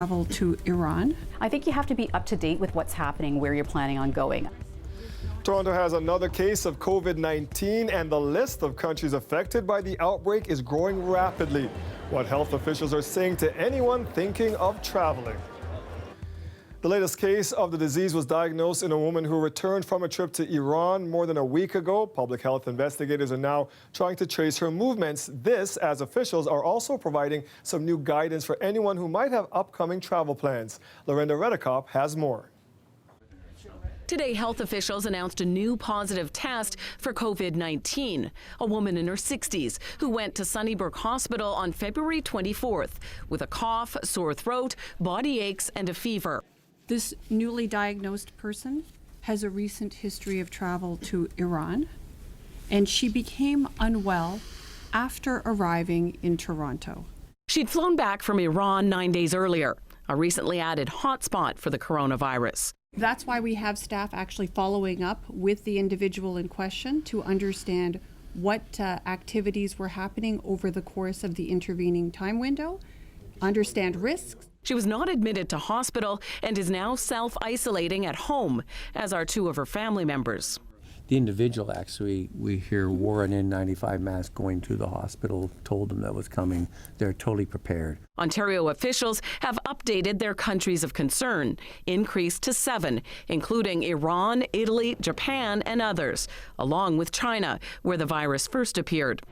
Travel to Iran. I think you have to be up to date with what's happening where you're planning on going. Toronto has another case of COVID-19, and the list of countries affected by the outbreak is growing rapidly. What health officials are saying to anyone thinking of traveling. The latest case of the disease was diagnosed in a woman who returned from a trip to Iran more than a week ago. Public health investigators are now trying to trace her movements. This, as officials are also providing some new guidance for anyone who might have upcoming travel plans. Lorenda Redekop has more. Today, health officials announced a new positive test for COVID-19. A woman in her 60s who went to Sunnybrook Hospital on February 24th with a cough, sore throat, body aches, and a fever. This newly diagnosed person has a recent history of travel to Iran, and she became unwell after arriving in Toronto. She'd flown back from Iran 9 days earlier, a recently added hotspot for the coronavirus. That's why we have staff actually following up with the individual in question to understand what activities were happening over the course of the intervening time window, understand risks. She was not admitted to hospital and is now self-isolating at home, as are two of her family members. The individual, actually, we hear wore an N95 mask going to the hospital, told them that was coming. They're totally prepared. Ontario officials have updated their countries of concern, increased to 7, including Iran, Italy, Japan, and others, along with China, where the virus first appeared.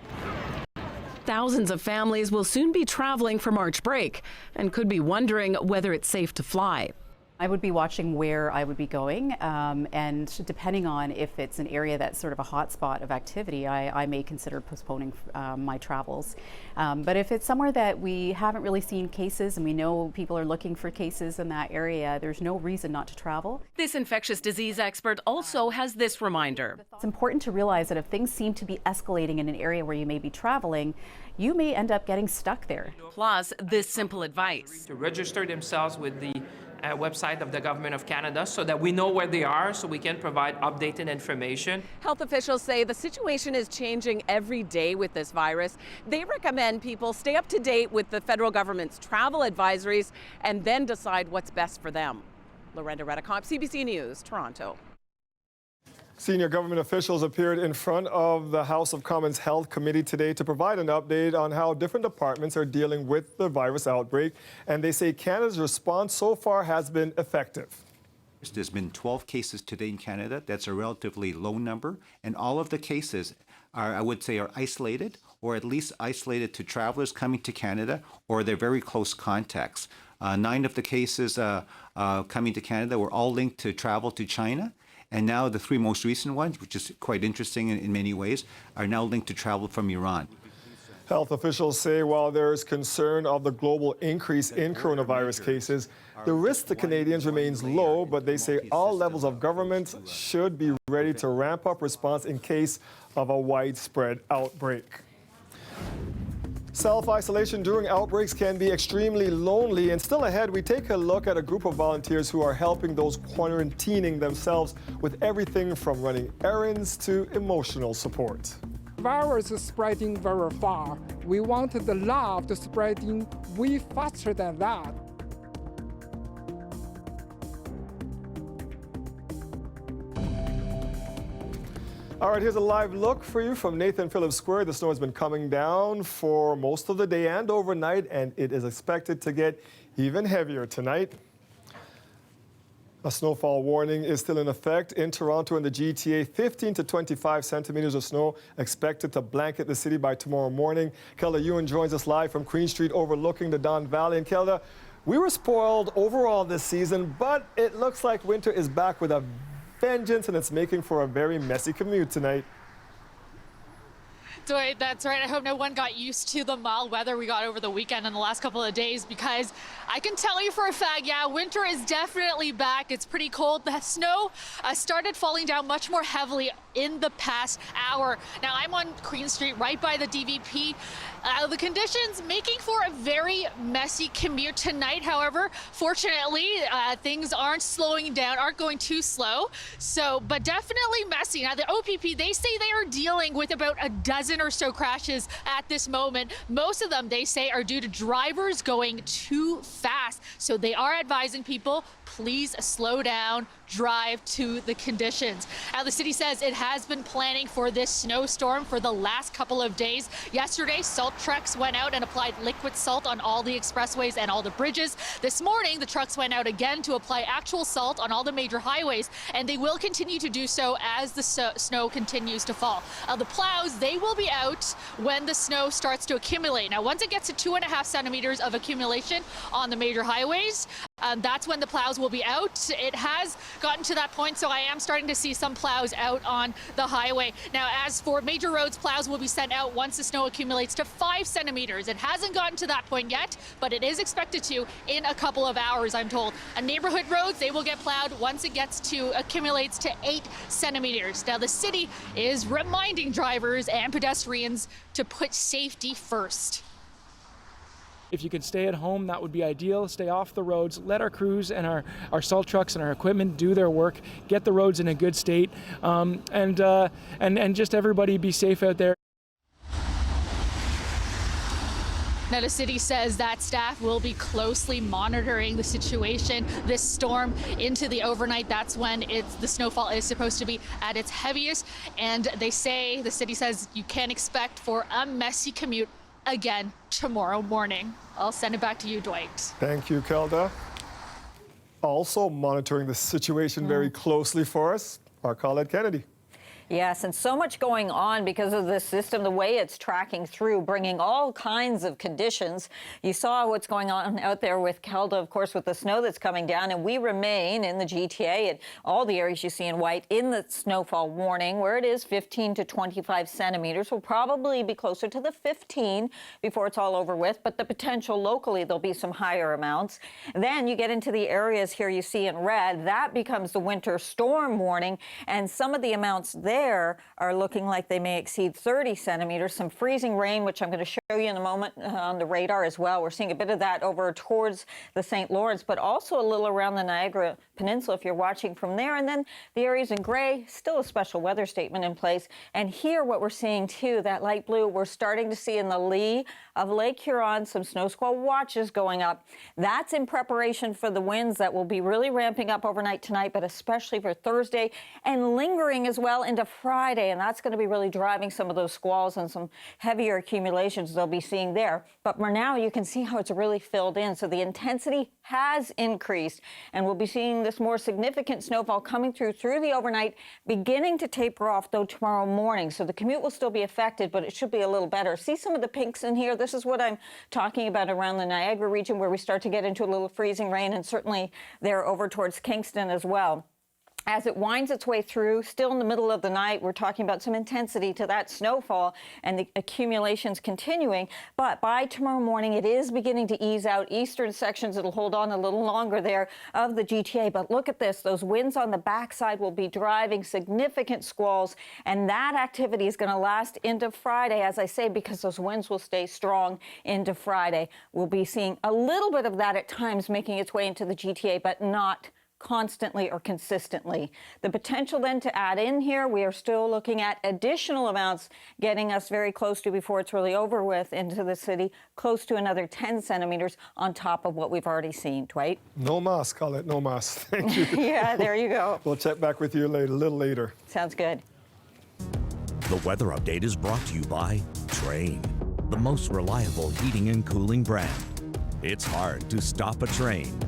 Thousands of families will soon be traveling for March break and could be wondering whether it's safe to fly. I would be watching where I would be going, and depending on if it's an area that's sort of a hotspot of activity, I may consider postponing my travels. But if it's somewhere that we haven't really seen cases and we know people are looking for cases in that area, there's no reason not to travel. This infectious disease expert also has this reminder. It's important to realize that if things seem to be escalating in an area where you may be traveling, you may end up getting stuck there. Plus, this simple advice. To register themselves with the website of the Government of Canada so that we know where they are, so we can provide updated information. Health officials say the situation is changing every day with this virus. They recommend people stay up to date with the federal government's travel advisories and then decide what's best for them. Lorenda Redekop, CBC News, Toronto. Senior government officials appeared in front of the House of Commons Health Committee today to provide an update on how different departments are dealing with the virus outbreak, and they say Canada's response so far has been effective. There's been 12 cases today in Canada. That's a relatively low number, and all of the cases are, I would say, are isolated, or at least isolated to travelers coming to Canada or their very close contacts. 9 of the cases coming to Canada were all linked to travel to China. And now the 3 most recent ones, which is quite interesting in many ways, are now linked to travel from Iran. Health officials say while there is concern of the global increase in coronavirus cases, the risk to Canadians remains low, but they say all levels of government should be ready to ramp up response in case of a widespread outbreak. Self-isolation during outbreaks can be extremely lonely, and still ahead, we take a look at a group of volunteers who are helping those quarantining themselves with everything from running errands to emotional support. Virus is spreading very far. We want the love to spreading way faster than that. All right, here's a live look for you from Nathan Phillips Square. The snow has been coming down for most of the day and overnight, and it is expected to get even heavier tonight. A snowfall warning is still in effect in Toronto and the GTA. 15 to 25 centimeters of snow expected to blanket the city by tomorrow morning. Kelda Ewan joins us live from Queen Street overlooking the Don Valley. And Kelda, we were spoiled overall this season, but it looks like winter is back with a vengeance, and it's making for a very messy commute tonight. Dwight, that's right. I hope no one got used to the mild weather we got over the weekend and the last couple of days, because I can tell you for a fact, yeah, winter is definitely back. It's pretty cold. The snow started falling down much more heavily in the past hour. Now, I'm on Queen Street right by the DVP. The conditions making for a very messy commute tonight. However, fortunately, things aren't slowing down, aren't going too slow. But definitely messy. Now, the OPP, they say they are dealing with about a dozen or so crashes at this moment. Most of them, they say, are due to drivers going too fast. So they are advising people, please slow down, drive to the conditions. Now, the city says it has been planning for this snowstorm for the last couple of days. Yesterday, salt trucks went out and applied liquid salt on all the expressways and all the bridges. This morning, the trucks went out again to apply actual salt on all the major highways, and they will continue to do so as the snow continues to fall. The plows, they will be out when the snow starts to accumulate. Now, once it gets to 2.5 centimeters of accumulation on the major highways, that's when the plows will be out. It has gotten to that point, so I am starting to see some plows out on the highway. Now, as for major roads, plows will be sent out once the snow accumulates to 5 centimeters. It hasn't gotten to that point yet, but it is expected to in a couple of hours, I'm told. Neighborhood roads, they will get plowed once it accumulates to 8 centimeters. Now, the city is reminding drivers and pedestrians to put safety first. If you can stay at home, that would be ideal. Stay off the roads. Let our crews and our salt trucks and our equipment do their work. Get the roads in a good state, and just everybody be safe out there. Now, the city says that staff will be closely monitoring the situation. This storm into the overnight, that's when the snowfall is supposed to be at its heaviest. And the city says you can expect for a messy commute again tomorrow morning. I'll send it back to you, Dwight. Thank you, Kelda. Also monitoring the situation very closely for us, our colleague Kennedy. Yes, and so much going on because of this system, the way it's tracking through, bringing all kinds of conditions. You saw what's going on out there with Kelda, of course, with the snow that's coming down, and we remain in the GTA and all the areas you see in white in the snowfall warning, where it is 15 to 25 centimeters. Will probably be closer to the 15 before it's all over with, but the potential locally, there'll be some higher amounts. Then you get into the areas here you see in red, that becomes the winter storm warning, and some of the amounts there are looking like they may exceed 30 centimeters. Some freezing rain, which I'm going to show you in a moment on the radar as well. We're seeing a bit of that over towards the St. Lawrence, but also a little around the Niagara Peninsula if you're watching from there. And then the areas in gray, still a special weather statement in place. And here what we're seeing too, that light blue, we're starting to see in the lee of Lake Huron some snow squall watches going up. That's in preparation for the winds that will be really ramping up overnight tonight, but especially for Thursday and lingering as well into Friday, and that's going to be really driving some of those squalls and some heavier accumulations they'll be seeing there. But for now, you can see how it's really filled in. So the intensity has increased, and we'll be seeing this more significant snowfall coming through the overnight, beginning to taper off, though, tomorrow morning. So the commute will still be affected, but it should be a little better. See some of the pinks in here? This is what I'm talking about around the Niagara region, where we start to get into a little freezing rain, and certainly there over towards Kingston as well. As it winds its way through, still in the middle of the night, we're talking about some intensity to that snowfall and the accumulations continuing. But by tomorrow morning, it is beginning to ease out. Eastern sections, it'll hold on a little longer there of the GTA. But look at this. Those winds on the backside will be driving significant squalls. And that activity is going to last into Friday, as I say, because those winds will stay strong into Friday. We'll be seeing a little bit of that at times making its way into the GTA, but not constantly or consistently. The potential then to add in here, we are still looking at additional amounts getting us very close to, before it's really over with, into the city, close to another 10 centimeters on top of what we've already seen. Dwight? No mas, call it no mas. Thank you. Yeah, there you go. We'll check back with you a little later. Sounds good. The weather update is brought to you by Train, the most reliable heating and cooling brand. It's hard to stop a train.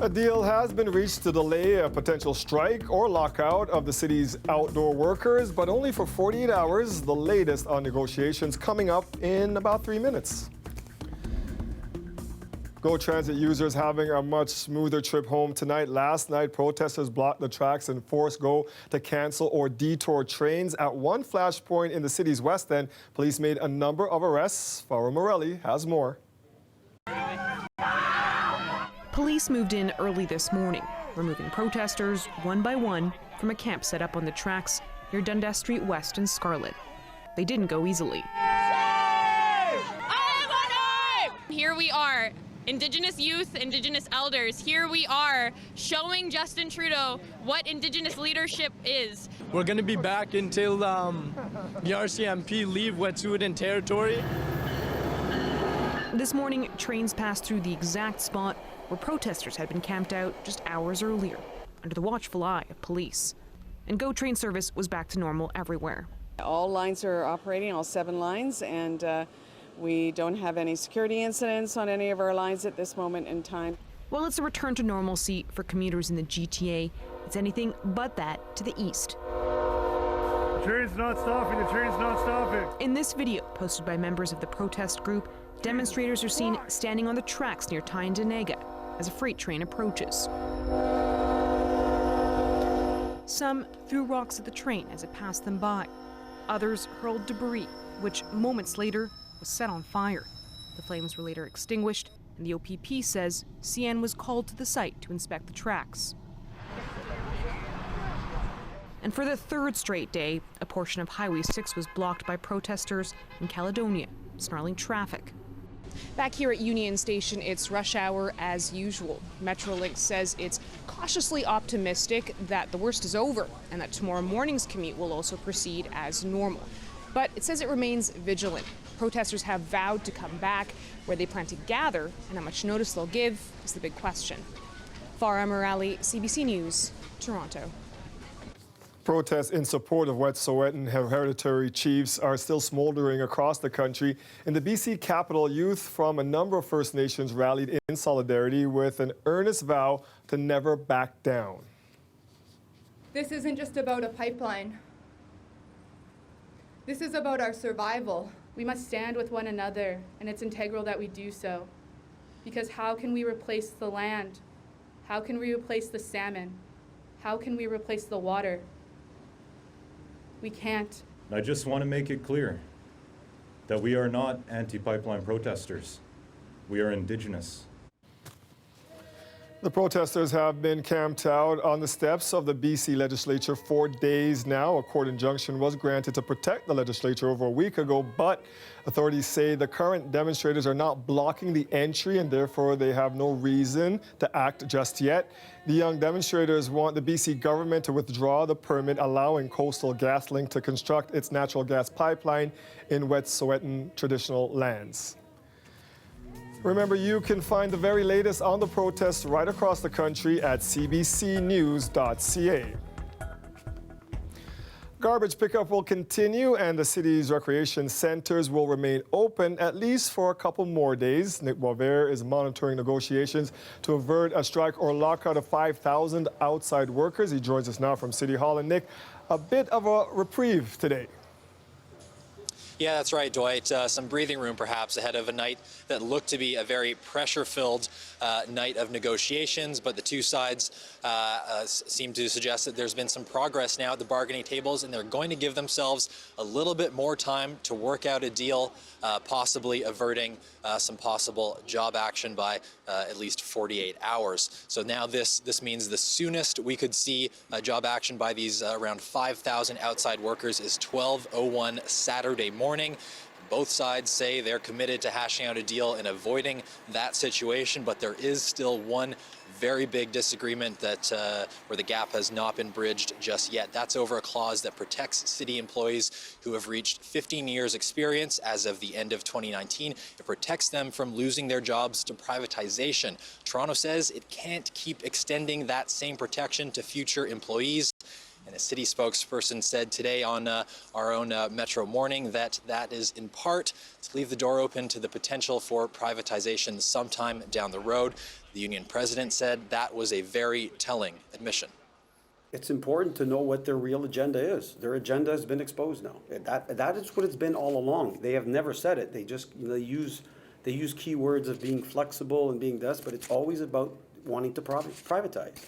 A deal has been reached to delay a potential strike or lockout of the city's outdoor workers, but only for 48 hours. The latest on negotiations coming up in about 3 minutes. GO Transit users having a much smoother trip home tonight. Last night, protesters blocked the tracks and forced GO to cancel or detour trains. At one flashpoint in the city's west end, police made a number of arrests. Farah Morelli has more. Police moved in early this morning, removing protesters one by one from a camp set up on the tracks near Dundas Street West and Scarlet. they didn't go easily. Here we are, Indigenous youth, Indigenous elders. Here we are showing Justin Trudeau what Indigenous leadership is. We're going to be back until the RCMP leave Wet'suwet'en territory. This morning, trains passed through the exact spot where protesters had been camped out just hours earlier, under the watchful eye of police. And GO train service was back to normal everywhere. All lines are operating, all 7 lines, and we don't have any security incidents on any of our lines at this moment in time. While it's a return to normalcy for commuters in the GTA, it's anything but that to the east. The train's not stopping, the train's not stopping. In this video, posted by members of the protest group, demonstrators are seen standing on the tracks near Tyendinaga as a freight train approaches. Some threw rocks at the train as it passed them by. Others hurled debris, which moments later was set on fire. The flames were later extinguished, and the OPP says CN was called to the site to inspect the tracks. And for the 3rd straight day, a portion of Highway 6 was blocked by protesters in Caledonia, snarling traffic. Back here at Union Station, it's rush hour as usual. Metrolink says it's cautiously optimistic that the worst is over and that tomorrow morning's commute will also proceed as normal. But it says it remains vigilant. Protesters have vowed to come back. Where they plan to gather and how much notice they'll give is the big question. Farah Morali, CBC News, Toronto. Protests in support of Wet'suwet'en hereditary chiefs are still smoldering across the country. In the BC capital, youth from a number of First Nations rallied in solidarity with an earnest vow to never back down. This isn't just about a pipeline. This is about our survival. We must stand with one another, and it's integral that we do so. Because how can we replace the land? How can we replace the salmon? How can we replace the water? We can't. I just want to make it clear that we are not anti-pipeline protesters. We are Indigenous. The protesters have been camped out on the steps of the BC legislature for days now. A court injunction was granted to protect the legislature over a week ago, but authorities say the current demonstrators are not blocking the entry and therefore they have no reason to act just yet. The young demonstrators want the BC government to withdraw the permit allowing Coastal GasLink to construct its natural gas pipeline in Wet'suwet'en traditional lands. Remember, you can find the very latest on the protests right across the country at cbcnews.ca. Garbage pickup will continue and the city's recreation centers will remain open at least for a couple more days. Nick Boisvert is monitoring negotiations to avert a strike or lockout of 5,000 outside workers. He joins us now from City Hall. And Nick, a bit of a reprieve today. Yeah, that's right, Dwight. Some breathing room, perhaps, ahead of a night that looked to be a very pressure-filled night of negotiations. But the two sides seem to suggest that there's been some progress now at the bargaining tables, and they're going to give themselves a little bit more time to work out a deal, possibly averting some possible job action by at least 48 hours. So now this means the soonest we could see job action by these around 5,000 outside workers is 12:01 Saturday morning. Both sides say they're committed to hashing out a deal and avoiding that situation, but there is still one very big disagreement that where the gap has not been bridged just yet. That's over a clause that protects city employees who have reached 15 years experience as of the end of 2019. It protects them from losing their jobs to privatization. Toronto says it can't keep extending that same protection to future employees. And a city spokesperson said today on our own Metro Morning that is in part to leave the door open to the potential for privatization sometime down the road. The union president said that was a very telling admission. It's important to know what their real agenda is. Their agenda has been exposed now. That is what it's been all along. They have never said it. They just they use keywords of being flexible and being this, but it's always about wanting to privatize.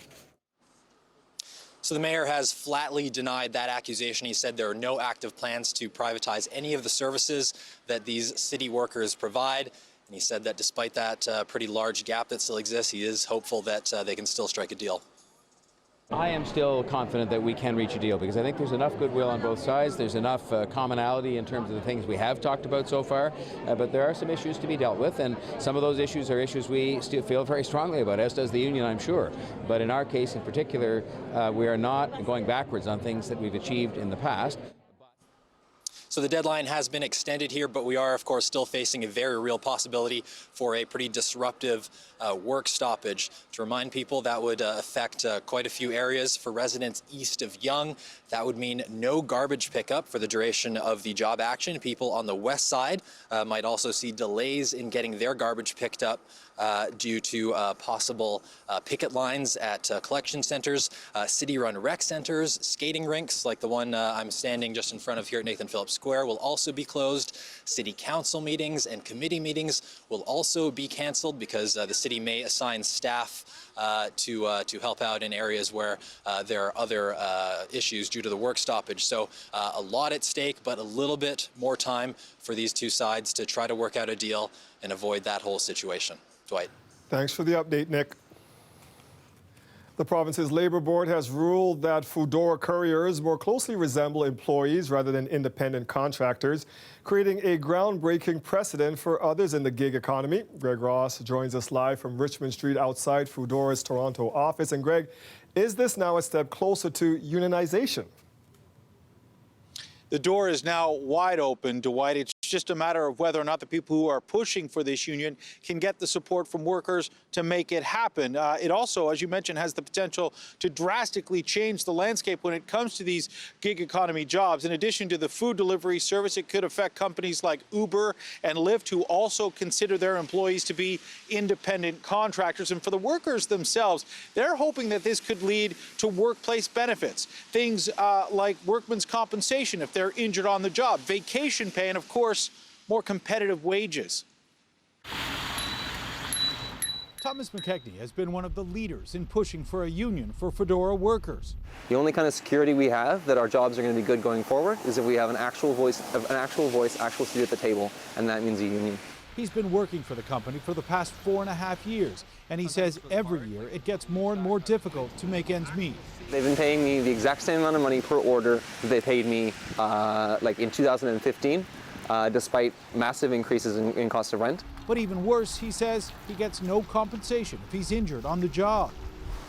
So the mayor has flatly denied that accusation. He said there are no active plans to privatize any of the services that these city workers provide. And he said that despite that pretty large gap that still exists, he is hopeful that they can still strike a deal. I am still confident that we can reach a deal because I think there's enough goodwill on both sides. There's enough commonality in terms of the things we have talked about so far, but there are some issues to be dealt with, and some of those issues are issues we still feel very strongly about, as does the union, I'm sure. But in our case in particular, we are not going backwards on things that we've achieved in the past. So the deadline has been extended here, but we are, of course, still facing a very real possibility for a pretty disruptive work stoppage. To remind people, that would affect quite a few areas. For residents east of Yonge, that would mean no garbage pickup for the duration of the job action. People on the west side might also see delays in getting their garbage picked up due to possible picket lines at collection centers, city-run rec centers, skating rinks like the one I'm standing just in front of here at Nathan Phillips Square will also be closed. City council meetings and committee meetings will also be canceled because the city may assign staff to help out in areas where there are other issues due to the work stoppage. So a lot at stake, but a little bit more time for these two sides to try to work out a deal and avoid that whole situation. Dwight. Thanks for the update, Nick. The province's Labor Board has ruled that Foodora couriers more closely resemble employees rather than independent contractors, creating a groundbreaking precedent for others in the gig economy. Greg Ross joins us live from Richmond Street outside Foodora's Toronto office. And Greg, is this now a step closer to unionization? The door is now wide open, Dwight. It's just a matter of whether or not the people who are pushing for this union can get the support from workers to make it happen. It also, as you mentioned, has the potential to drastically change the landscape when it comes to these gig economy jobs. In addition to the food delivery service, it could affect companies like Uber and Lyft, who also consider their employees to be independent contractors. And for the workers themselves, they're hoping that this could lead to workplace benefits, things like workman's compensation if they're injured on the job, vacation pay, and of course, more competitive wages. Thomas McKechnie has been one of the leaders in pushing for a union for Foodora workers. The only kind of security we have that our jobs are going to be good going forward is if we have an actual voice, actual seat at the table, and that means a union. He's been working for the company for the past 4.5 years, and he says every year it gets more and more difficult to make ends meet. They've been paying me the exact same amount of money per order that they paid me like in 2015, despite massive increases in cost of rent. But even worse, he says he gets no compensation if he's injured on the job.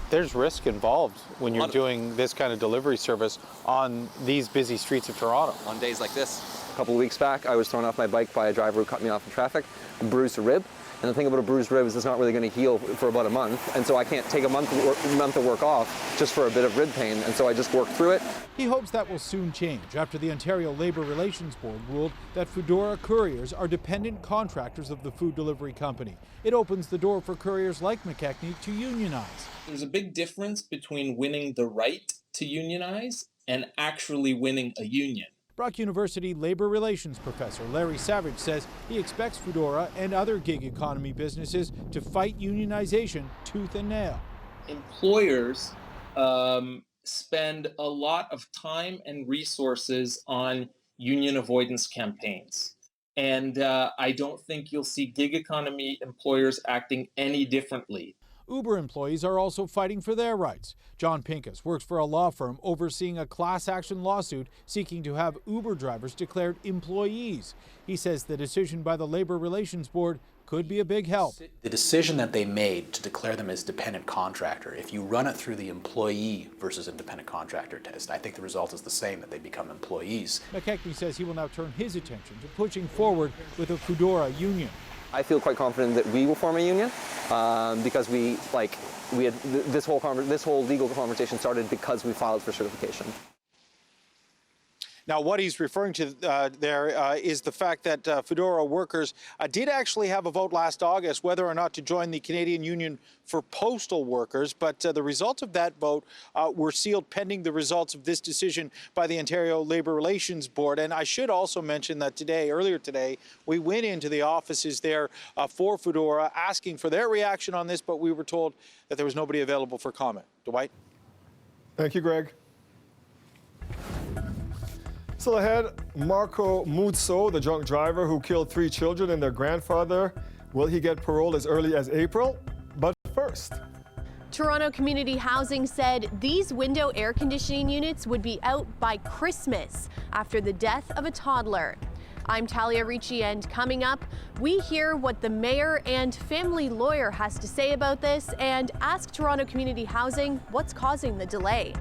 There's risk involved when you're doing this kind of delivery service on these busy streets of Toronto. On days like this. A couple of weeks back, I was thrown off my bike by a driver who cut me off in traffic and bruised a rib. And the thing about a bruised rib is it's not really going to heal for about a month. And so I can't take a month of work off just for a bit of rib pain. And so I just work through it. He hopes that will soon change after the Ontario Labour Relations Board ruled that Foodora couriers are dependent contractors of the food delivery company. It opens the door for couriers like McKechnie to unionize. There's a big difference between winning the right to unionize and actually winning a union. Brock University Labour Relations professor Larry Savage says he expects Foodora and other gig economy businesses to fight unionization tooth and nail. Employers spend a lot of time and resources on union avoidance campaigns. And I don't think you'll see gig economy employers acting any differently. Uber employees are also fighting for their rights. John Pincus works for a law firm overseeing a class action lawsuit seeking to have Uber drivers declared employees. He says the decision by the Labour Relations Board could be a big help. The decision that they made to declare them as dependent contractor, if you run it through the employee versus independent contractor test, I think the result is the same, that they become employees. McKechnie says he will now turn his attention to pushing forward with a Foodora union. I feel quite confident that we will form a union because we had this whole legal conversation started because we filed for certification. Now, what he's referring to there is the fact that Foodora workers did actually have a vote last August whether or not to join the Canadian Union for Postal Workers, but the results of that vote were sealed pending the results of this decision by the Ontario Labour Relations Board. And I should also mention that earlier today, we went into the offices there for Foodora asking for their reaction on this, but we were told that there was nobody available for comment. Dwight? Thank you, Greg. Still ahead, Marco Muzzo, the drunk driver who killed 3 children and their grandfather. Will he get parole as early as April? But first. Toronto Community Housing said these window air conditioning units would be out by Christmas after the death of a toddler. I'm Talia Ricci, and coming up, we hear what the mayor and family lawyer has to say about this and ask Toronto Community Housing what's causing the delay.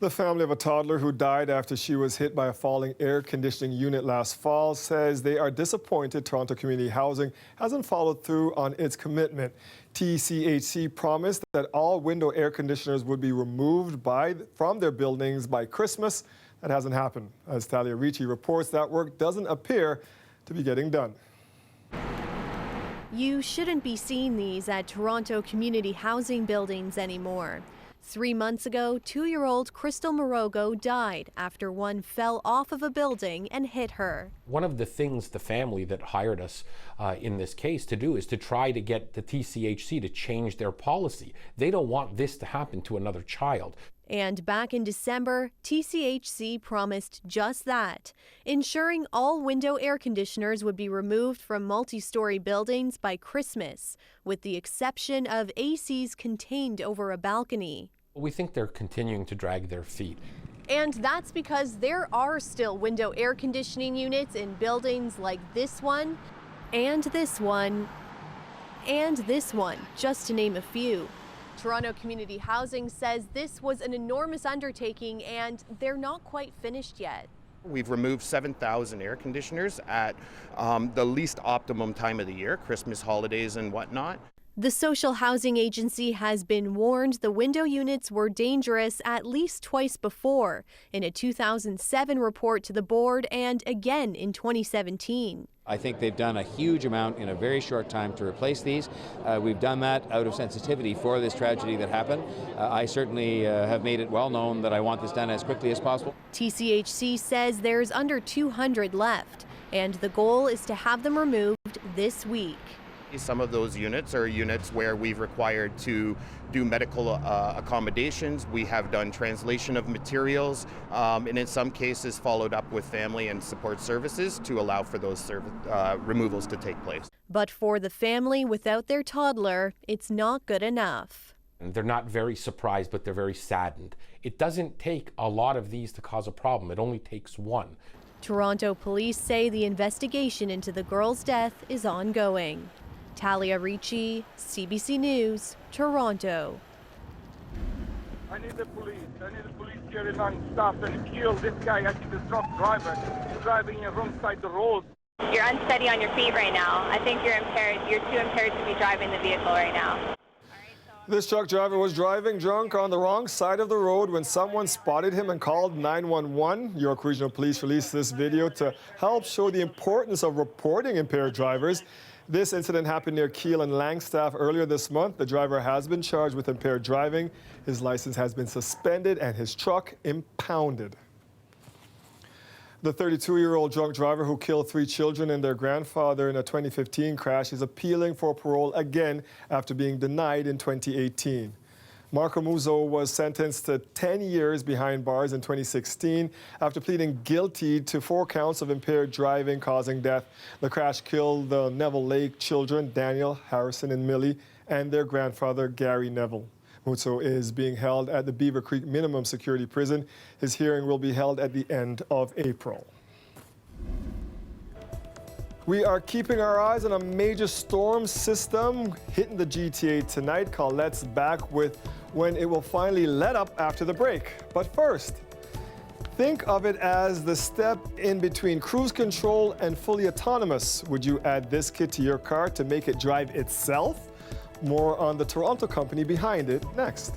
The family of a toddler who died after she was hit by a falling air conditioning unit last fall says they are disappointed Toronto Community Housing hasn't followed through on its commitment. TCHC promised that all window air conditioners would be removed from their buildings by Christmas. That hasn't happened. As Talia Ricci reports, that work doesn't appear to be getting done. You shouldn't be seeing these at Toronto Community Housing buildings anymore. 3 months ago, 2-year-old Crystal Morogo died after one fell off of a building and hit her. One of the things the family that hired us in this case to do is to try to get the TCHC to change their policy. They don't want this to happen to another child. And back in December, TCHC promised just that, ensuring all window air conditioners would be removed from multi-story buildings by Christmas, with the exception of ACs contained over a balcony. We think they're continuing to drag their feet. And that's because there are still window air conditioning units in buildings like this one, and this one, and this one, just to name a few. Toronto Community Housing says this was an enormous undertaking and they're not quite finished yet. We've removed 7,000 air conditioners at the least optimum time of the year, Christmas holidays and whatnot. The Social Housing Agency has been warned the window units were dangerous at least twice before, in a 2007 report to the board and again in 2017. I think they've done a huge amount in a very short time to replace these. We've done that out of sensitivity for this tragedy that happened. I certainly have made it well known that I want this done as quickly as possible. TCHC says there's under 200 left, and the goal is to have them removed this week. Some of those units are units where we've required to do medical accommodations. We have done translation of materials, and in some cases followed up with family and support services to allow for those removals to take place. But for the family without their toddler, it's not good enough. They're not very surprised, but they're very saddened. It doesn't take a lot of these to cause a problem. It only takes one. Toronto police say the investigation into the girl's death is ongoing. Talia Ricci, CBC News, Toronto. I need the police here non-stop and kill this guy, actually the truck driver, driving in the wrong side of the road. You're unsteady on your feet right now. I think you're impaired. You're too impaired to be driving the vehicle right now. This truck driver was driving drunk on the wrong side of the road when someone spotted him and called 911. York Regional Police released this video to help show the importance of reporting impaired drivers. This incident happened near Keele and Langstaff earlier this month. The driver has been charged with impaired driving. His license has been suspended and his truck impounded. The 32-year-old drunk driver who killed 3 children and their grandfather in a 2015 crash is appealing for parole again after being denied in 2018. Marco Muzo was sentenced to 10 years behind bars in 2016 after pleading guilty to 4 counts of impaired driving causing death. The crash killed the Neville Lake children, Daniel, Harrison, and Millie, and their grandfather, Gary Neville. Muzo is being held at the Beaver Creek Minimum Security Prison. His hearing will be held at the end of April. We are keeping our eyes on a major storm system hitting the GTA tonight. Colette's back with when it will finally let up after the break. But first, think of it as the step in between cruise control and fully autonomous. Would you add this kit to your car to make it drive itself? More on the Toronto company behind it next.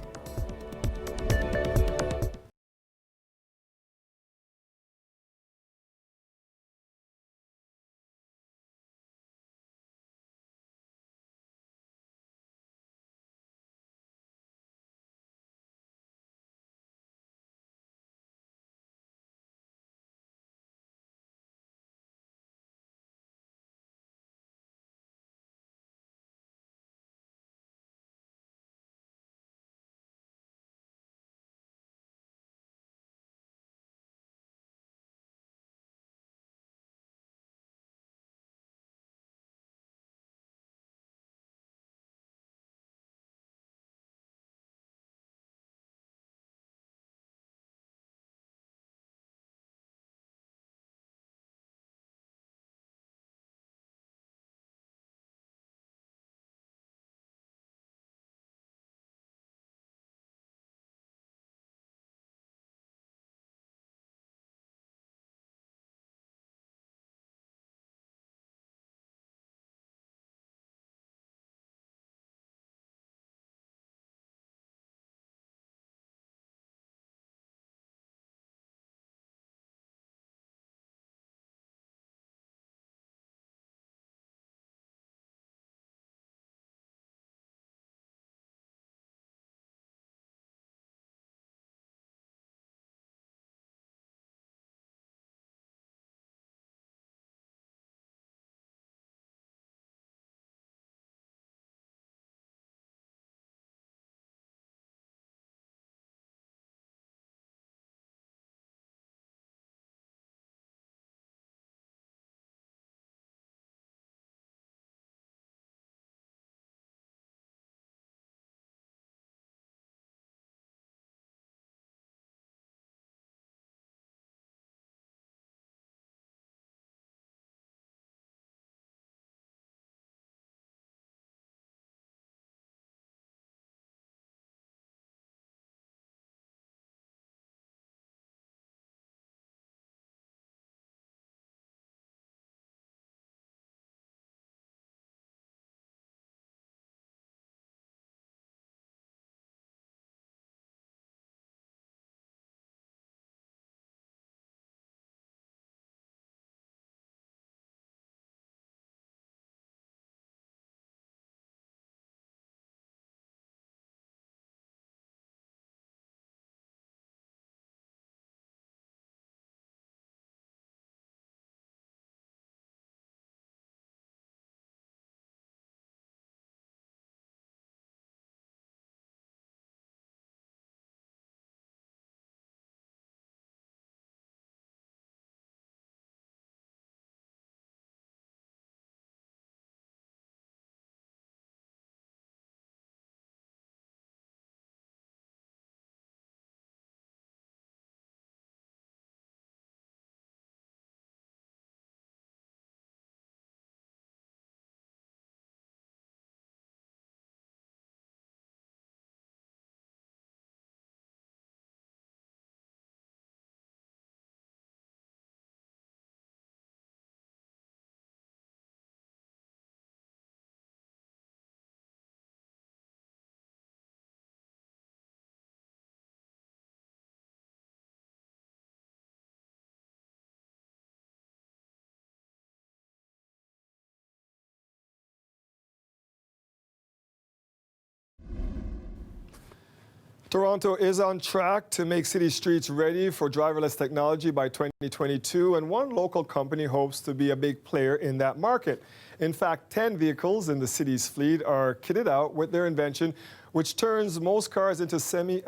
Toronto is on track to make city streets ready for driverless technology by 2022, and one local company hopes to be a big player in that market. In fact, 10 vehicles in the city's fleet are kitted out with their invention, which turns most cars into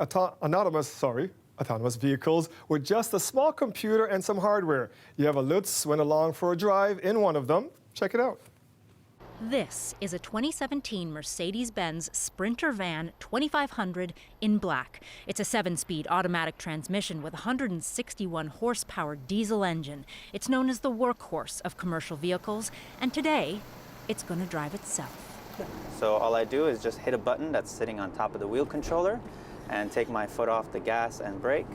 autonomous vehicles with just a small computer and some hardware. Yeva Lutz went along for a drive in one of them. Check it out. This is a 2017 Mercedes-Benz Sprinter van 2500 in black. It's a 7-speed automatic transmission with a 161 horsepower diesel engine. It's known as the workhorse of commercial vehicles, and today it's going to drive itself. So all I do is just hit a button that's sitting on top of the wheel controller and take my foot off the gas and brake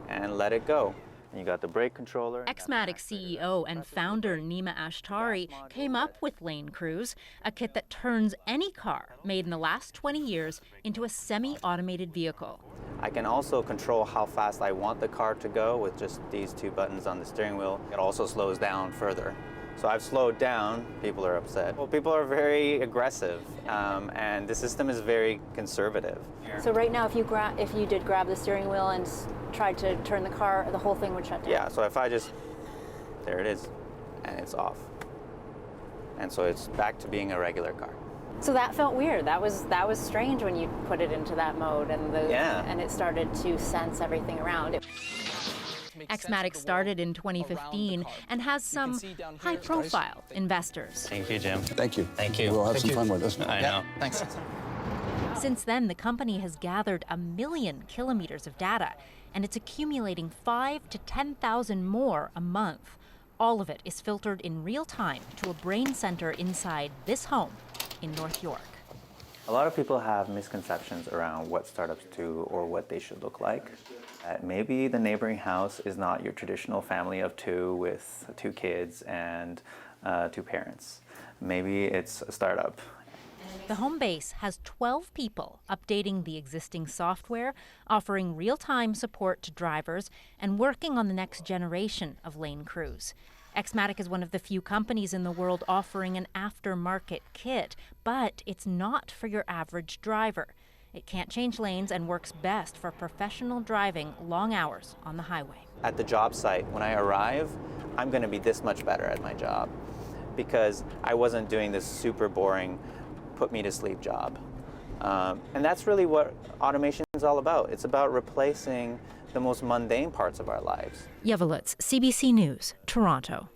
and let it go. You got the brake controller. Xmatic CEO and founder Nima Ashtari came up with Lane Cruise, a kit that turns any car made in the last 20 years into a semi-automated vehicle. I can also control how fast I want the car to go with just these two buttons on the steering wheel. It also slows down further. So I've slowed down, people are upset. Well, people are very aggressive, and the system is very conservative. So right now, if you did grab the steering wheel and tried to turn the car, the whole thing would shut down? Yeah, so if I just, there it is, and it's off. And so it's back to being a regular car. So that felt weird. That was strange when you put it into that mode and it started to sense everything around. Xmatic started in 2015 and has some high-profile investors. Thank you, Jim. Thank you. Thank you. We'll have some fun with this. I know. Thanks. Since then, the company has gathered 1 million kilometers of data, and it's accumulating 5,000 to 10,000 more a month. All of it is filtered in real time to a brain center inside this home in North York. A lot of people have misconceptions around what startups do or what they should look like. Maybe the neighboring house is not your traditional family of two with 2 kids and 2 parents. Maybe it's a startup. The home base has 12 people updating the existing software, offering real-time support to drivers, and working on the next generation of Lane Cruise. Xmatic is one of the few companies in the world offering an aftermarket kit, but it's not for your average driver. It can't change lanes and works best for professional driving long hours on the highway. At the job site, when I arrive, I'm going to be this much better at my job because I wasn't doing this super boring, put-me-to-sleep job. And that's really what automation is all about. It's about replacing the most mundane parts of our lives. Yeva Lutz, CBC News, Toronto.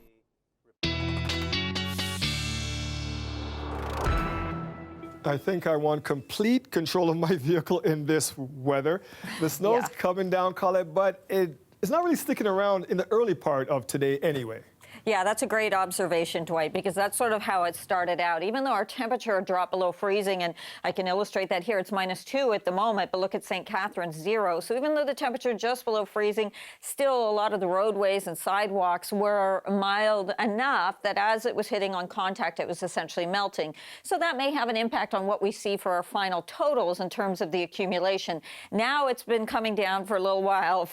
I think I want complete control of my vehicle in this weather. The snow's coming down, Colette, but it's not really sticking around in the early part of today anyway. Yeah, that's a great observation, Dwight, because that's sort of how it started out. Even though our temperature dropped below freezing, and I can illustrate that here, it's -2 at the moment, but look at St. Catharines, 0. So even though the temperature just below freezing, still a lot of the roadways and sidewalks were mild enough that as it was hitting on contact, it was essentially melting. So that may have an impact on what we see for our final totals in terms of the accumulation. Now it's been coming down for a little while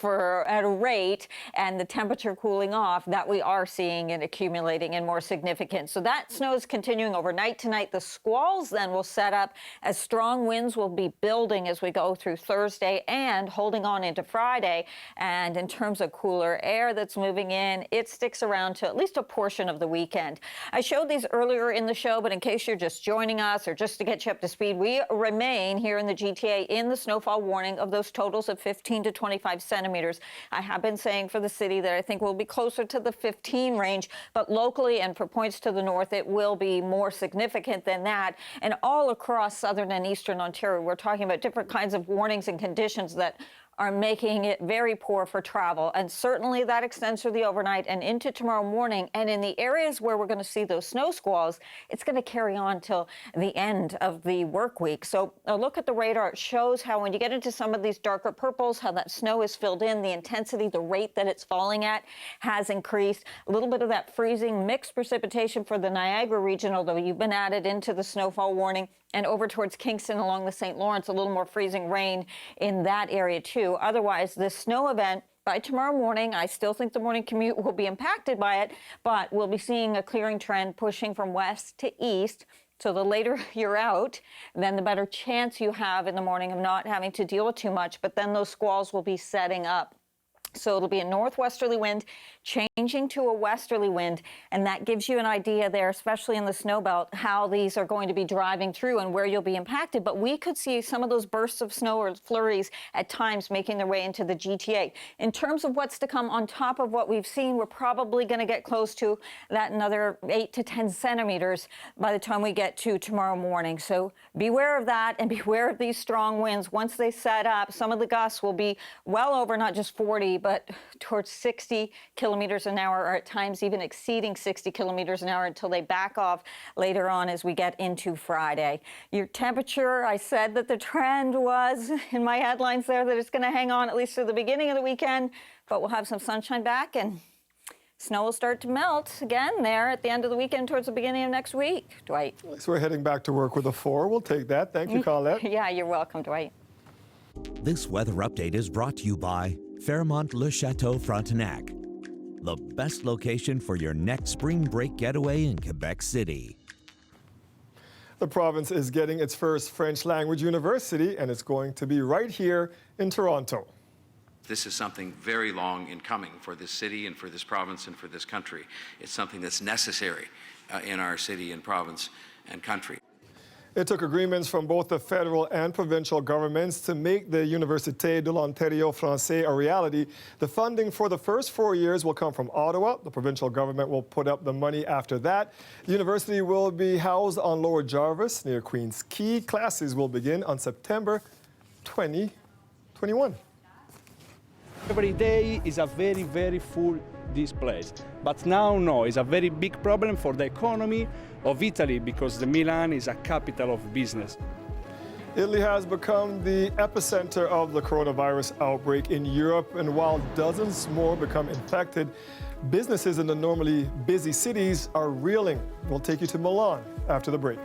at a rate, and the temperature cooling off that we are seeing and accumulating and more significant. So that snow is continuing overnight tonight. The squalls then will set up as strong winds will be building as we go through Thursday and holding on into Friday. And in terms of cooler air that's moving in, it sticks around to at least a portion of the weekend. I showed these earlier in the show, but in case you're just joining us or just to get you up to speed, we remain here in the GTA in the snowfall warning of those totals of 15 to 25 centimeters. I have been saying for the city that I think we'll be closer to the 15 range, but locally and for points to the north, it will be more significant than that. And all across southern and eastern Ontario, we're talking about different kinds of warnings and conditions that are making it very poor for travel. And certainly that extends through the overnight and into tomorrow morning. And in the areas where we're going to see those snow squalls, it's going to carry on till the end of the work week. So a look at the radar. It shows how when you get into some of these darker purples, how that snow is filled in, the intensity, the rate that it's falling at has increased. A little bit of that freezing mixed precipitation for the Niagara region, although you've been added into the snowfall warning. And over towards Kingston along the St. Lawrence, a little more freezing rain in that area too. Otherwise, this snow event by tomorrow morning, I still think the morning commute will be impacted by it, but we'll be seeing a clearing trend pushing from west to east So the later you're out, then the better chance you have in the morning of not having to deal with too much, but then those squalls will be setting up. So it'll be a northwesterly wind changing to a westerly wind, and that gives you an idea there, especially in the snow belt, how these are going to be driving through and where you'll be impacted. But we could see some of those bursts of snow or flurries at times making their way into the GTA. In terms of what's to come on top of what we've seen, we're probably going to get close to that another 8 to 10 centimeters by the time we get to tomorrow morning. So beware of that and beware of these strong winds. Once they set up, some of the gusts will be well over not just 40, but towards 60 kilometers an hour, or at times even exceeding 60 kilometers an hour until they back off later on as we get into Friday. Your temperature, I said that the trend was, in my headlines there, that it's going to hang on at least to the beginning of the weekend, but we'll have some sunshine back and snow will start to melt again there at the end of the weekend towards the beginning of next week. Dwight. So we're heading back to work with a 4. We'll take that. Thank you, Colette. Yeah, you're welcome, Dwight. This weather update is brought to you by Fairmont Le Chateau Frontenac, the best location for your next spring break getaway in Quebec City. The province is getting its first French language university, and it's going to be right here in Toronto. This is something very long in coming for this city and for this province and for this country. It's something that's necessary in our city and province and country. It took agreements from both the federal and provincial governments to make the Université de l'Ontario Français a reality. The funding for the first 4 years will come from Ottawa. The provincial government will put up the money after that. The university will be housed on Lower Jarvis near Queen's Quay. Classes will begin on September 2021. Every day is a very, very full this place. But now, no, it's a very big problem for the economy of Italy because the Milan is a capital of business. Italy has become the epicenter of the coronavirus outbreak in Europe, and while dozens more become infected, businesses in the normally busy cities are reeling. We'll take you to Milan after the break.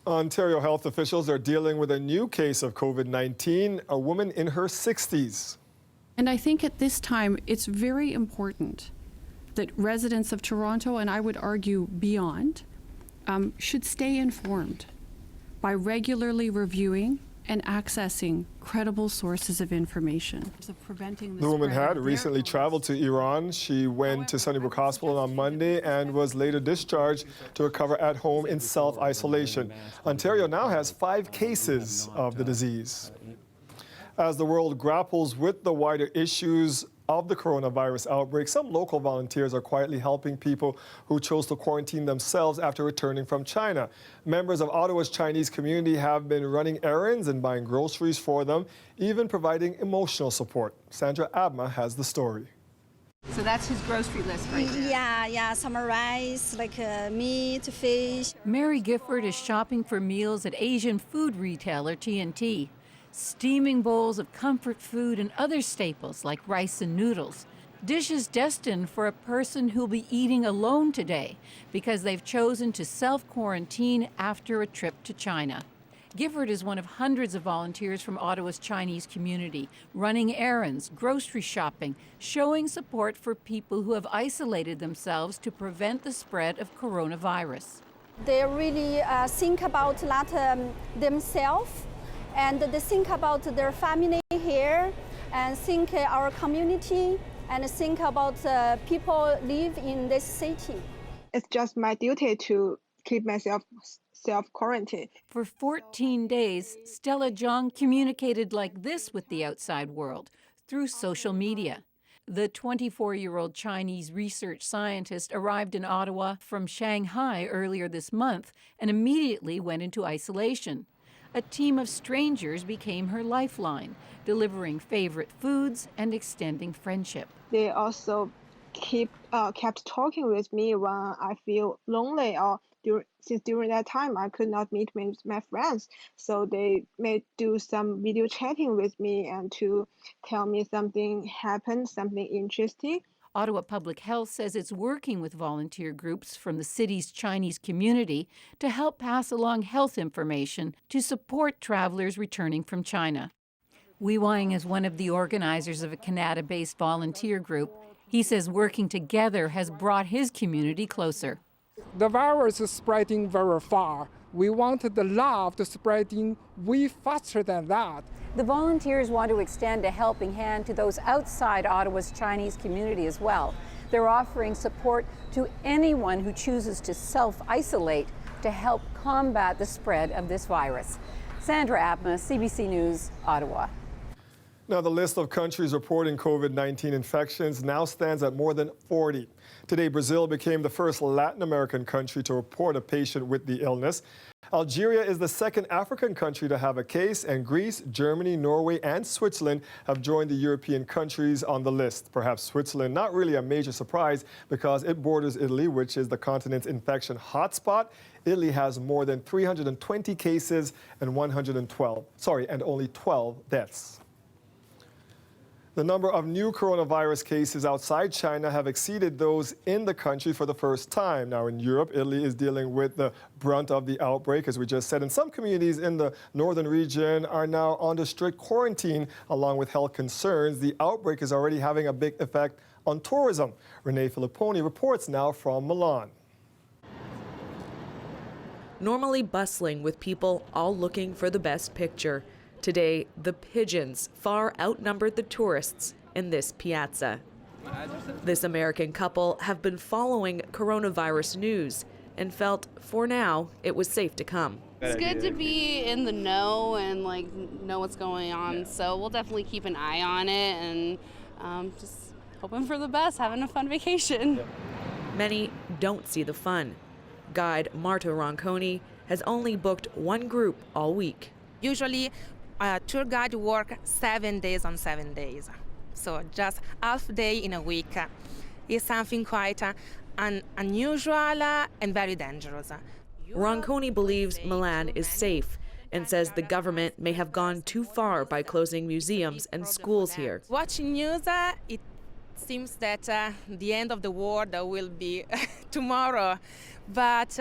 Ontario health officials are dealing with a new case of COVID-19, a woman in her 60s. And I think at this time, it's very important that residents of Toronto, and I would argue beyond, should stay informed by regularly reviewing and accessing credible sources of information. The woman had recently traveled to Iran. She went to Sunnybrook Hospital on Monday and was later discharged to recover at home in self-isolation. Ontario now has 5 cases of the disease. As the world grapples with the wider issues of the coronavirus outbreak, some local volunteers are quietly helping people who chose to quarantine themselves after returning from China. Members of Ottawa's Chinese community have been running errands and buying groceries for them, even providing emotional support. Sandra Abma has the story. So that's his grocery list right there. Yeah, some rice, like meat, fish. Mary Gifford is shopping for meals at Asian food retailer T&T. Steaming bowls of comfort food and other staples like rice and noodles. Dishes destined for a person who'll be eating alone today because they've chosen to self-quarantine after a trip to China. Gifford is one of hundreds of volunteers from Ottawa's Chinese community, running errands, grocery shopping, showing support for people who have isolated themselves to prevent the spread of coronavirus. They really think about themselves, and they think about their family here, and think our community, and think about people live in this city. It's just my duty to keep myself self-quarantine. For 14 days, Stella Zhang communicated like this with the outside world, through social media. The 24-year-old Chinese research scientist arrived in Ottawa from Shanghai earlier this month and immediately went into isolation. A team of strangers became her lifeline, delivering favorite foods and extending friendship. They also kept talking with me when I feel lonely, or since during that time I could not meet with my friends. So they may do some video chatting with me and to tell me something happened, something interesting. Ottawa Public Health says it's working with volunteer groups from the city's Chinese community to help pass along health information to support travelers returning from China. Wei Wang is one of the organizers of a Canada-based volunteer group. He says working together has brought his community closer. The virus is spreading very far. We want the love to spreading way faster than that. The volunteers want to extend a helping hand to those outside Ottawa's Chinese community as well. They're offering support to anyone who chooses to self-isolate to help combat the spread of this virus. Sandra Abma, CBC News, Ottawa. Now, the list of countries reporting COVID-19 infections now stands at more than 40. Today, Brazil became the first Latin American country to report a patient with the illness. Algeria is the second African country to have a case, and Greece, Germany, Norway, and Switzerland have joined the European countries on the list. Perhaps Switzerland, not really a major surprise because it borders Italy, which is the continent's infection hotspot. Italy has more than 320 cases and only 12 deaths. The number of new coronavirus cases outside China have exceeded those in the country for the first time. Now in Europe, Italy is dealing with the brunt of the outbreak, as we just said, and some communities in the northern region are now under strict quarantine along with health concerns. The outbreak is already having a big effect on tourism. Renee Filipponi reports now from Milan. Normally bustling with people all looking for the best picture. Today, the pigeons far outnumbered the tourists in this piazza. This American couple have been following coronavirus news and felt, for now, it was safe to come. It's good to be in the know and know what's going on, so we'll definitely keep an eye on it and just hoping for the best, having a fun vacation. Many don't see the fun. Guide Marta Ronconi has only booked one group all week. Usually, a tour guide works 7 days on 7 days. So just half day in a week is something quite unusual and very dangerous. Ronconi believes Milan is safe and says the government may have gone too far by closing museums and schools here. Watching news, it seems that the end of the world will be tomorrow. But,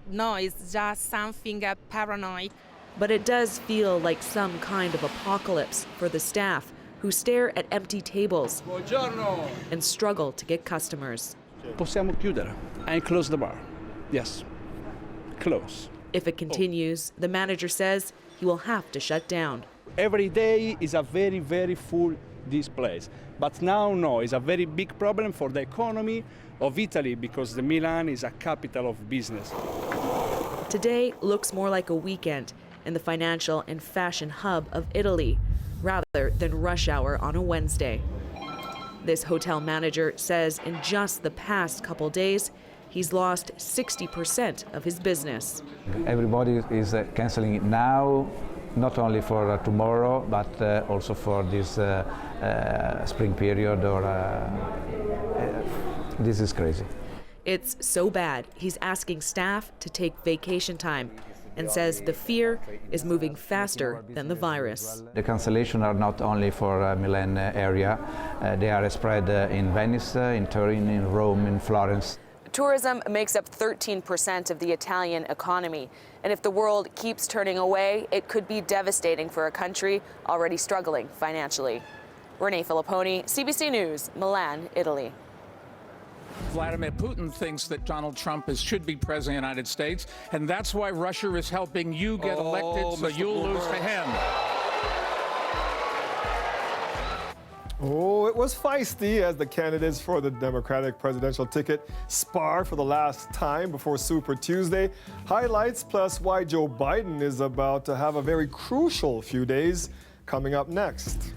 no, it's just something paranoid. But it does feel like some kind of apocalypse for the staff who stare at empty tables and struggle to get customers. Possiamo chiudere and close the bar. Yes, close. If it continues, the manager says he will have to shut down. Every day is a very, very full this place. But now, no, it's a very big problem for the economy of Italy because the Milan is a capital of business. Today looks more like a weekend in the financial and fashion hub of Italy, rather than rush hour on a Wednesday. This hotel manager says in just the past couple days, he's lost 60% of his business. Everybody is canceling it now, not only for tomorrow, but also for this spring period. This is crazy. It's so bad, he's asking staff to take vacation time and says the fear is moving faster than the virus. The cancellations are not only for Milan area, they are spread in Venice, in Turin, in Rome, in Florence. Tourism makes up 13% of the Italian economy, and if the world keeps turning away, it could be devastating for a country already struggling financially. Renee Filipponi, CBC News, Milan, Italy. Vladimir Putin thinks that Donald Trump should be president of the United States, and that's why Russia is helping you get elected so you'll lose to him. Oh, it was feisty as the candidates for the Democratic presidential ticket sparred for the last time before Super Tuesday. Highlights plus why Joe Biden is about to have a very crucial few days coming up next.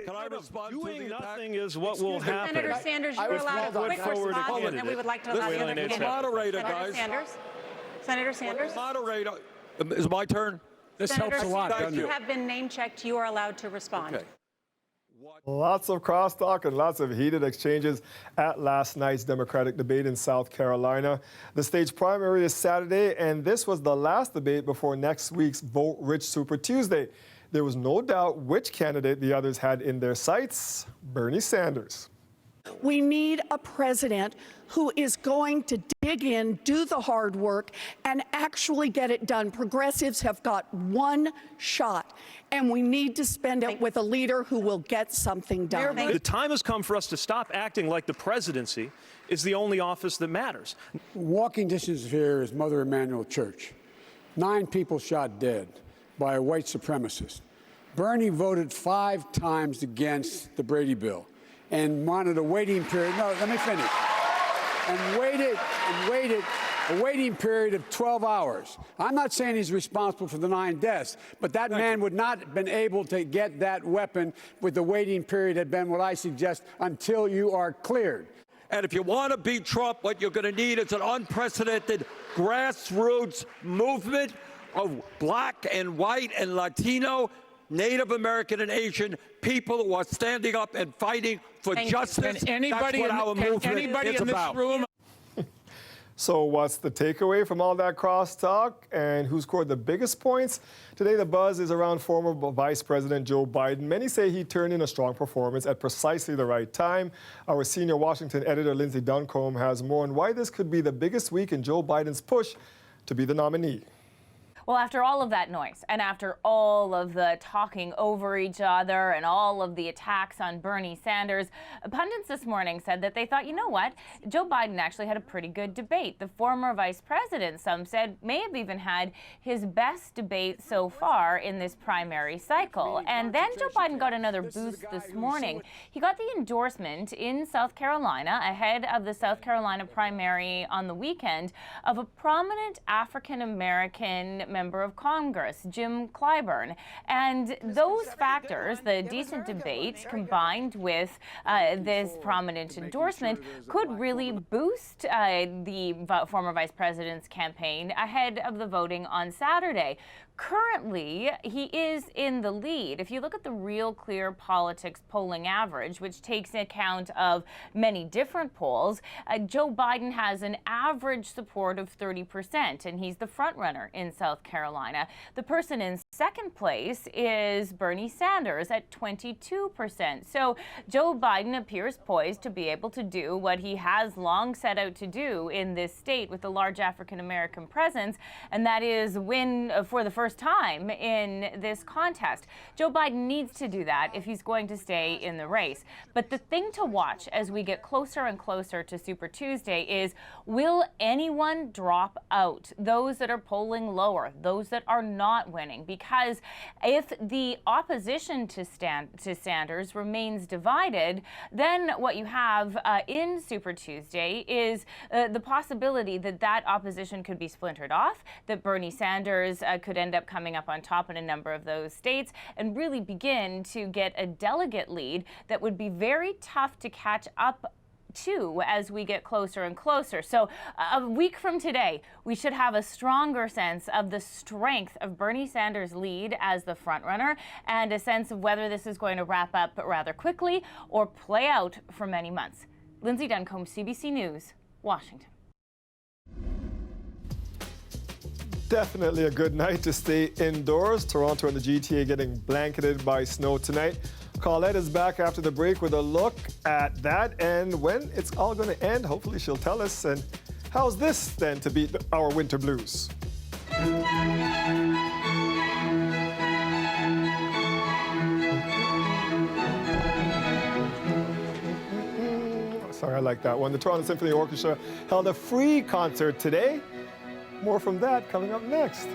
Can I respond to the nothing is what will happen. Senator Sanders, you're allowed a quick response, and then we would like to allow the other candidates. Moderator, Senator guys. Sanders? Senator Sanders? Moderator, is it my turn? This Senator helps a lot, Sanders, doesn't you it? have been name-checked. You are allowed to respond. Okay. Lots of crosstalk and lots of heated exchanges at last night's Democratic debate in South Carolina. The state's primary is Saturday, and this was the last debate before next week's vote-rich Super Tuesday. There was no doubt which candidate the others had in their sights: Bernie Sanders. We need a president who is going to dig in, do the hard work, and actually get it done. Progressives have got one shot, and we need to spend it with a leader who will get something done. The time has come for us to stop acting like the presidency is the only office that matters. Walking distance here is Mother Emanuel Church. 9 people shot dead by a white supremacist. Bernie voted 5 times against the Brady bill and wanted a waiting period. No, let me finish. And waited a waiting period of 12 hours. I'm not saying he's responsible for the 9 deaths, but that man would not have been able to get that weapon with the waiting period had been what I suggest until you are cleared. And if you want to beat Trump, what you're going to need is an unprecedented grassroots movement of black and white and Latino, Native American and Asian people who are standing up and fighting for justice. Can anybody That's what our movement is in about. this room? So what's the takeaway from all that crosstalk, and who scored the biggest points? Today the buzz is around former Vice President Joe Biden. Many say he turned in a strong performance at precisely the right time. Our senior Washington editor Lindsay Duncombe has more on why this could be the biggest week in Joe Biden's push to be the nominee. Well, after all of that noise and after all of the talking over each other and all of the attacks on Bernie Sanders, pundits this morning said that they thought, you know what, Joe Biden actually had a pretty good debate. The former vice president, some said, may have even had his best debate so far in this primary cycle. And then Joe Biden got another boost this morning. He got the endorsement in South Carolina ahead of the South Carolina primary on the weekend of a prominent African-American member of Congress, Jim Clyburn. And those factors, the decent debate combined with this prominent endorsement, could really boost the former vice president's campaign ahead of the voting on Saturday. Currently, he is in the lead. If you look at the Real Clear Politics polling average, which takes account of many different polls, Joe Biden has an average support of 30%, and he's the frontrunner in South Carolina. The person in second place is Bernie Sanders at 22%. So Joe Biden appears poised to be able to do what he has long set out to do in this state with a large African-American presence, and that is win for the first time in this contest. Joe Biden needs to do that if he's going to stay in the race. But the thing to watch as we get closer and closer to Super Tuesday is, will anyone drop out? Those that are polling lower, those that are not winning. Because if the opposition to Sanders remains divided, then what you have in Super Tuesday is the possibility that that opposition could be splintered off, that Bernie Sanders could end up coming up on top in a number of those states and really begin to get a delegate lead that would be very tough to catch up to as we get closer and closer. So a week from today, we should have a stronger sense of the strength of Bernie Sanders' lead as the frontrunner and a sense of whether this is going to wrap up rather quickly or play out for many months. Lindsay Duncombe, CBC News, Washington. Definitely a good night to stay indoors. Toronto and the GTA getting blanketed by snow tonight. Colette is back after the break with a look at that and when it's all going to end. Hopefully she'll tell us. And how's this then to beat our winter blues? Sorry, I like that one. The Toronto Symphony Orchestra held a free concert today. More from that coming up next.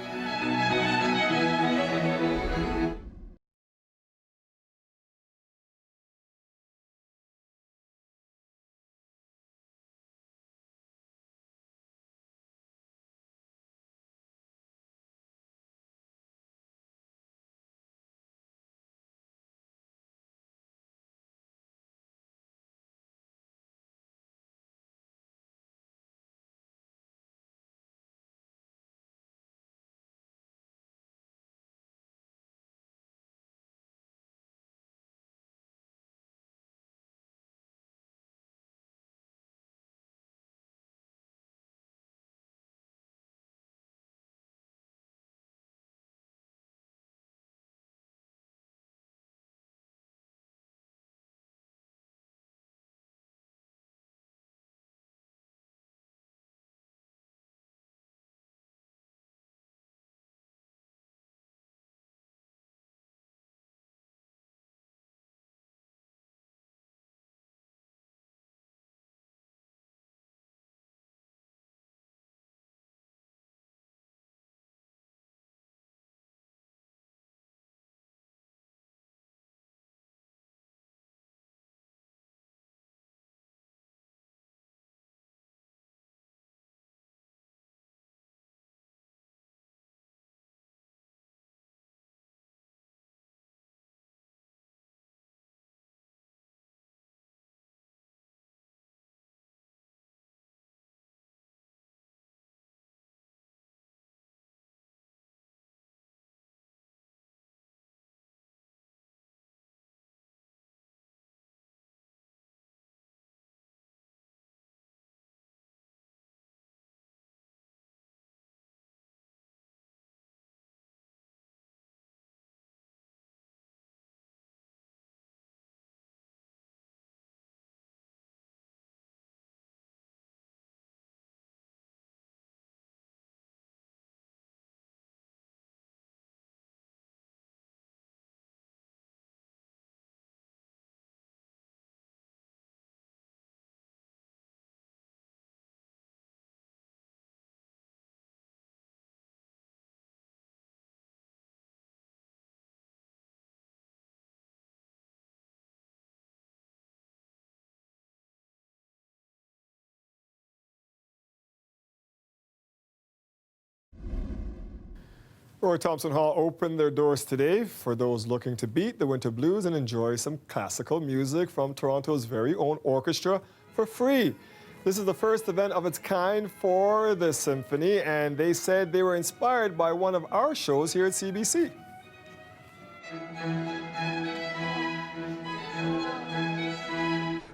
Roy Thompson Hall opened their doors today for those looking to beat the winter blues and enjoy some classical music from Toronto's very own orchestra for free. This is the first event of its kind for the symphony, and they said they were inspired by one of our shows here at CBC.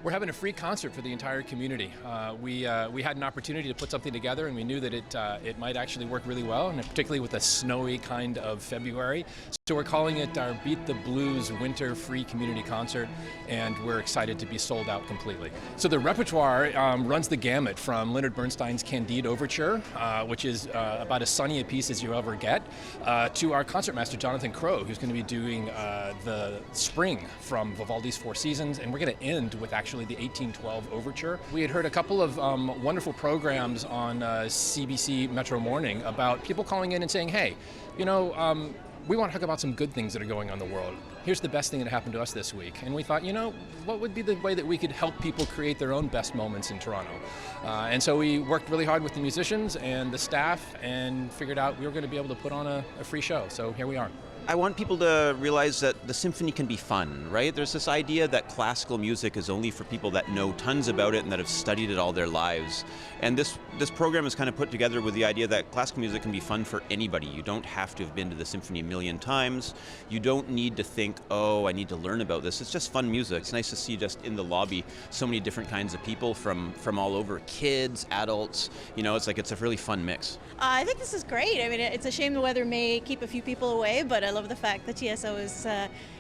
We're having a free concert for the entire community. We had an opportunity to put something together, and we knew that it might actually work really well, and particularly with a snowy kind of February. So we're calling it our Beat the Blues Winter Free Community Concert, and we're excited to be sold out completely. So the repertoire runs the gamut from Leonard Bernstein's Candide Overture, which is about as sunny a piece as you ever get, to our concertmaster Jonathan Crowe, who's going to be doing the Spring from Vivaldi's Four Seasons, and we're going to end with actually the 1812 Overture. We had heard a couple of wonderful programs on CBC Metro Morning about people calling in and saying, hey, you know, we want to talk about some good things that are going on in the world. Here's the best thing that happened to us this week. And we thought, you know, what would be the way that we could help people create their own best moments in Toronto? And so we worked really hard with the musicians and the staff and figured out we were going to be able to put on a free show. So here we are. I want people to realize that the symphony can be fun, right? There's this idea that classical music is only for people that know tons about it and that have studied it all their lives. And this program is kind of put together with the idea that classical music can be fun for anybody. You don't have to have been to the symphony a million times. You don't need to think, oh, I need to learn about this. It's just fun music. It's nice to see just in the lobby so many different kinds of people from all over, kids, adults. You know, it's like it's a really fun mix. I think this is great. I mean, it's a shame the weather may keep a few people away, but I love the fact that TSO is,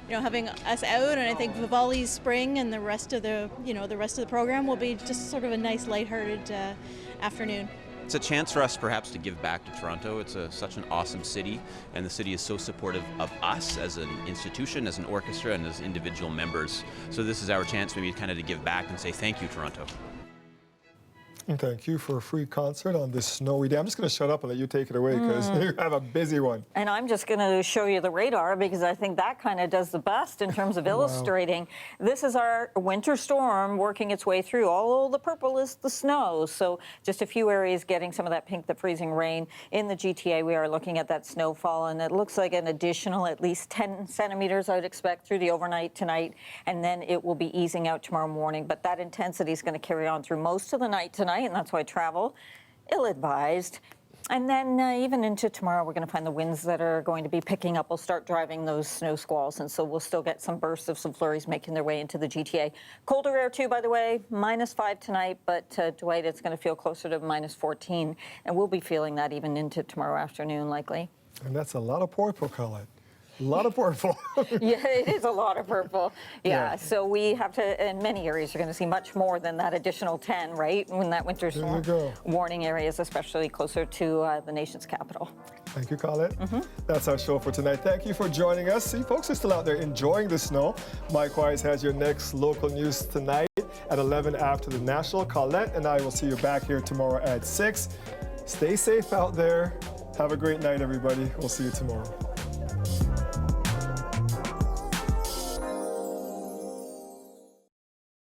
having us out, and I think Vivaldi's Spring and the rest of the program will be just sort of a nice, lighthearted afternoon. It's a chance for us perhaps to give back to Toronto. It's such an awesome city, and the city is so supportive of us as an institution, as an orchestra, and as individual members. So this is our chance maybe kind of to give back and say thank you, Toronto. And thank you for a free concert on this snowy day. I'm just going to shut up and let you take it away because you have a busy one. And I'm just going to show you the radar because I think that kind of does the best in terms of illustrating. This is our winter storm working its way through. All the purple is the snow. So just a few areas getting some of that pink, the freezing rain. In the GTA, we are looking at that snowfall, and it looks like an additional at least 10 centimeters, I would expect, through the overnight tonight. And then it will be easing out tomorrow morning. But that intensity is going to carry on through most of the night tonight, and that's why travel ill-advised. And then even into tomorrow, we're going to find the winds that are going to be picking up will start driving those snow squalls, and so we'll still get some bursts of some flurries making their way into the GTA. Colder air too, by the way, -5 tonight, but Dwight, it's going to feel closer to -14, and we'll be feeling that even into tomorrow afternoon likely. And that's a lot of purple, Colette. A lot of purple. Yeah, it is a lot of purple. Yeah, so we have to, in many areas, you're going to see much more than that additional 10, right? When that winter storm warning areas, especially closer to the nation's capital. Thank you, Colette. That's our show for tonight. Thank you for joining us. See, folks are still out there enjoying the snow. Mike Wise has your next local news tonight at 11 after the National. Colette and I will see you back here tomorrow at 6. Stay safe out there. Have a great night, everybody. We'll see you tomorrow.